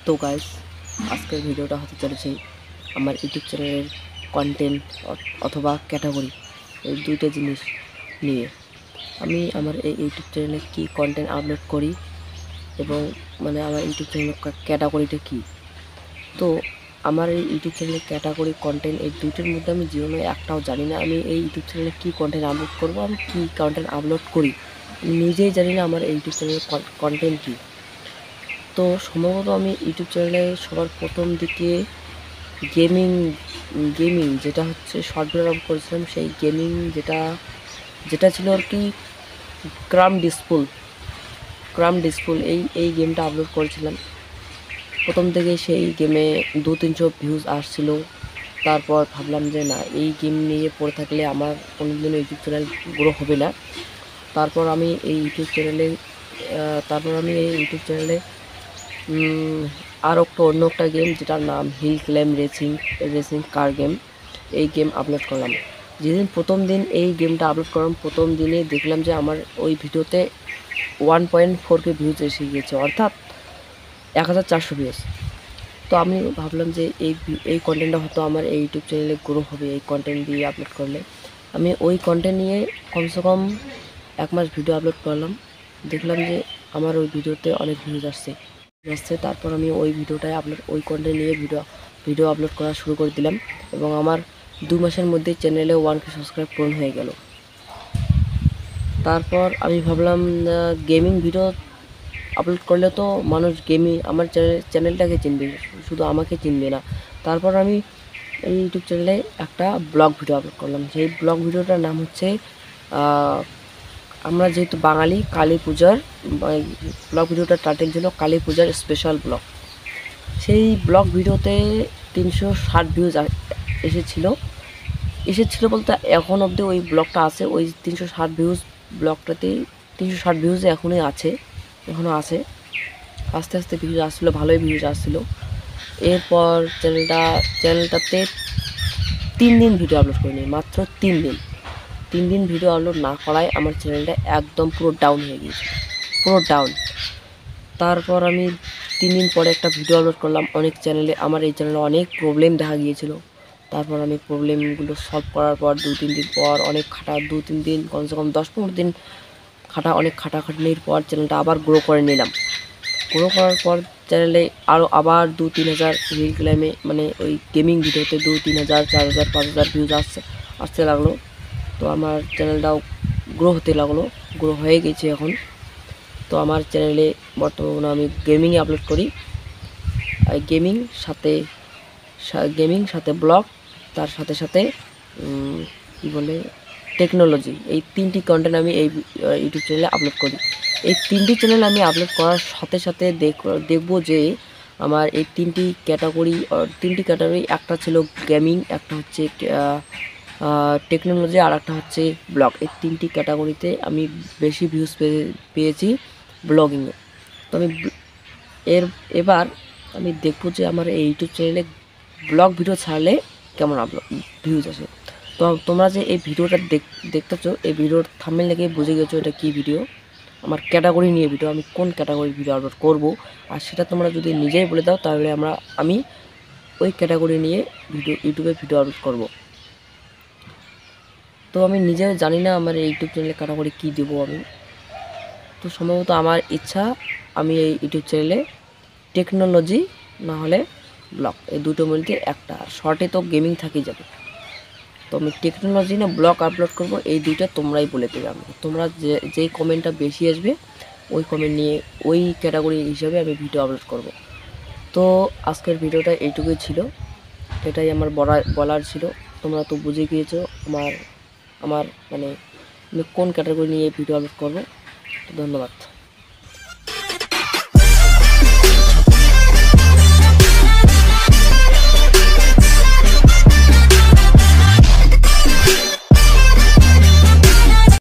তো গাইস, আজকের ভিডিওটা হতে চলেছে আমার ইউটিউব চ্যানেলের কন্টেন্ট অথবা ক্যাটাগরি, এই দুইটা জিনিস নিয়ে। আমি আমার এই ইউটিউব চ্যানেলে কি কন্টেন্ট আপলোড করি এবং আমার ইউটিউব চ্যানেলের ক্যাটাগরিটা কি। তো আমার এই ইউটিউব চ্যানেলের ক্যাটাগরি কন্টেন্ট এই দুইটার মধ্যে আমি জীবনে একটাও জানি না। আমি এই ইউটিউব চ্যানেলে কী কন্টেন্ট আপলোড করবো, আমি কী কন্টেন্ট আপলোড করি আমি নিজেই জানি না আমার এই ইউটিউব চ্যানেলের কন্টেন্ট কী। তো সম্ভবত আমি ইউটিউব চ্যানেলে সবার প্রথম দিকে গেমিং যেটা হচ্ছে শর্ট ভিডিও আপলোড করেছিলাম, সেই গেমিং যেটা ছিল আর কি ক্রাম ডিসপুল এই গেমটা আপলোড করেছিলাম। প্রথম থেকে সেই গেমে 200-300 ভিউজ আসছিল। তারপর ভাবলাম যে না, এই গেম নিয়ে পড়ে থাকলে আমার কোনোদিনও ইউটিউব চ্যানেল গ্রো হবে না। তারপর আমি এই ইউটিউব চ্যানেলে আর অন্য একটা গেম যেটার নাম hill climb racing car game, এই গেম আপলোড করলাম। যেদিন প্রথম দিন এই গেমটা আপলোড করলাম, প্রথম দিনে দেখলাম যে আমার ওই ভিডিওতে 1.4K ভিউজ এসে গিয়েছে, অর্থাৎ 1400 ভিউজ। তো আমি ভাবলাম যে এই কন্টেন্টটা হয়তো আমার এই ইউটিউব চ্যানেলে গ্রো হবে এই কন্টেন্ট দিয়ে আপলোড করলে। আমি ওই কন্টেন্ট নিয়ে কমসে কম 1 মাস ভিডিও আপলোড করলাম। দেখলাম যে আমার ওই ভিডিওতে অনেক ভিউজ আসছে। তারপর আমি ওই কন্টেন্ট নিয়ে ভিডিও আপলোড করা শুরু করে দিলাম এবং আমার 2 মাসের মধ্যে চ্যানেলে 1K সাবস্ক্রাইব পূরণ হয়ে গেল। তারপর আমি ভাবলাম গেমিং ভিডিও আপলোড করলে তো মানুষ আমার চ্যানেলটাকে চিনবে, শুধু আমাকে চিনবে না। তারপর আমি এই ইউটিউব চ্যানেলে একটা ব্লগ ভিডিও আপলোড করলাম। সেই ব্লগ ভিডিওটার নাম হচ্ছে আমরা যেহেতু বাঙালি, কালী পূজার ব্লগ ভিডিওটার টাইটেল ছিল কালী পূজার স্পেশাল ব্লগ। সেই ব্লগ ভিডিওতে 360 ভিউজ এসেছিল বলতে এখন অবধি ওই ব্লগটা আছে। ওই 360 ভিউজ ব্লগটাতে 360 ভিউজ এখনও আছে। আস্তে আস্তে ভিউজ আসছিলো, ভালোই ভিউজ আসছিলো। এরপর চ্যানেলটাতে 3 দিন ভিডিও আপলোড করিনি, মাত্র 3 দিন ভিডিও আপলোড না করায় আমার চ্যানেলটা একদম পুরো ডাউন হয়ে গিয়েছিল, পুরো ডাউন। তারপর আমি 3 দিন পরে একটা ভিডিও আপলোড করলাম। আমার এই চ্যানেলে অনেক প্রবলেম দেখা গিয়েছিল। তারপর আমি প্রবলেমগুলো সলভ করার পর 2-3 দিন পর অনেক 2-3 দিন, কমসে কম 10-15 দিন অনেক খাটাখাটনির পর চ্যানেলটা আবার গ্রো করে নিলাম। গ্রো করার পর চ্যানেলে আবার 2-3 হাজার রিল ক্লাইমে ওই গেমিং ভিডিওতে 2-3 হাজার, 4 হাজার, 5 হাজার ভিউজ আসতে লাগলো। তো আমার চ্যানেলটাও গ্রো হতে লাগলো, গ্রো হয়ে গেছে এখন। তো আমার চ্যানেলে বর্তমানে আমি গেমিংয়ে আপলোড করি, আর গেমিং সাথে ব্লগ, তার সাথে সাথে কী বলে টেকনোলজি, এই 3টি কন্টেন্ট আমি এই ইউটিউব চ্যানেলে আপলোড করি। এই 3টি চ্যানেল আমি আপলোড করার সাথে সাথে দেখব যে আমার এই 3টি ক্যাটাগরি একটা ছিল গেমিং, একটা হচ্ছে টেকনোলজি, আর একটা হচ্ছে ব্লগ। এই 3টি ক্যাটাগরিতে আমি বেশি ভিউজ পেয়েছি ব্লগিংয়ে। তো এবার আমি দেখবো যে আমার এই ইউটিউব চ্যানেলে ব্লগ ভিডিও ছাড়লে কেমন ভিউজ আসে। তো তোমরা যে এই ভিডিওটা দেখতেছো, এই ভিডিওর থাম্বনেল দেখে বুঝে গেছো এটা কি ভিডিও, আমার ক্যাটাগরি নিয়ে ভিডিও, আমি কোন ক্যাটাগরির ভিডিও আপলোড করব। আর সেটা তোমরা যদি নিজেই বলে দাও তাহলে আমি ওই ক্যাটাগরি নিয়ে ইউটিউবে ভিডিও আপলোড করব। তো আমি নিজেও জানি না আমার এই ইউটিউব চ্যানেলে ক্যাটাগরি কী দেবো আমি। তো সম্ভবত আমার ইচ্ছা আমি এই ইউটিউব চ্যানেলে টেকনোলজি না হলে ব্লগ, এই দুটোর মধ্যে একটা। শর্টে তো গেমিং থাকেই যাবে। তো আমি টেকনোলজি না ব্লগ আপলোড করব, এই দুইটা তোমরাই বলে দেবে আমাকে। তোমরা যেই কমেন্টটা বেশি আসবে ওই কমেন্ট নিয়ে ওই ক্যাটাগরি হিসাবে আমি ভিডিও আপলোড করব। তো আজকের ভিডিওটা এইটুকুই ছিল, এটাই আমার বলার ছিল। তোমরা তো বুঝে গিয়েছো আমার আমি কোন ক্যাটাগরি নিয়ে ভিডিও আপলোড করব। ধন্যবাদ।